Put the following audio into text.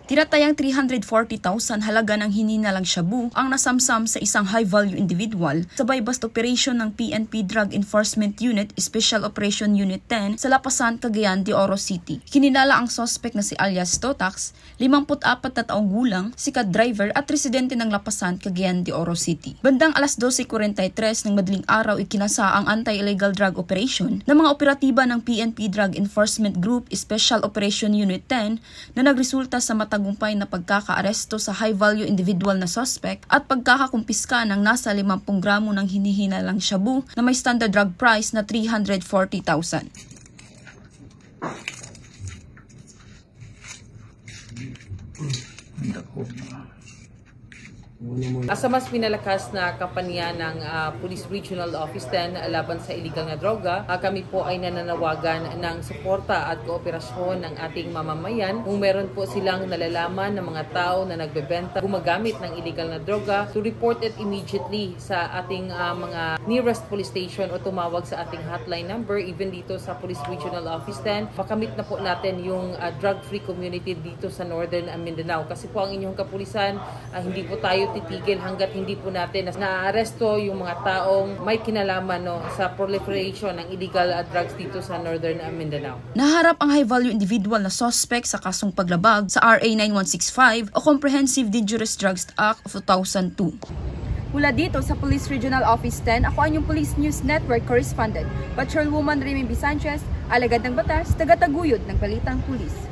Tinatayang 340,000 halaga ng hininalang shabu ang nasamsam sa isang high-value individual sa bust operation ng PNP Drug Enforcement Unit Special Operation Unit 10 sa Lapasan, Cagayan de Oro City. Kininala ang suspect na si alias Totax, 54 na taong gulang, sikat driver at residente ng Lapasan, Cagayan de Oro City. Bandang alas 12:43 ng madaling araw ikinasa ang anti-illegal drug operation ng mga operatiba ng PNP Drug Enforcement Group Special Operation Unit 10 na nagresulta sa tagumpay na pagkakaaresto sa high-value individual na suspect at pagkakakumpiska ng nasa 50 gramo ng hinihinalang shabu na may standard drug price na 340,000. Sa mas pinalakas na kampanya ng Police Regional Office 10 laban sa illegal na droga, kami po ay nananawagan ng suporta at kooperasyon ng ating mamamayan. Kung meron po silang nalalaman ng mga tao na nagbebenta, gumagamit ng illegal na droga, to report it immediately sa ating mga nearest police station o tumawag sa ating hotline number, even dito sa Police Regional Office 10. Makamit na po natin yung drug-free community dito sa Northern Mindanao. Kasi po ang inyong kapulisan, hindi po tayo titigil hanggat hindi po natin na-aresto yung mga taong may kinalaman sa proliferation ng illegal drugs dito sa Northern Mindanao. Naharap ang high-value individual na suspect sa kasong paglabag sa RA 9165 o Comprehensive Dangerous Drugs Act of 2002. Mula dito sa Police Regional Office 10, ako ang inyong Police News Network Correspondent, Patrolwoman Remy B. Sanchez, alagad ng batas, taga-taguyod ng Balitang Pulis.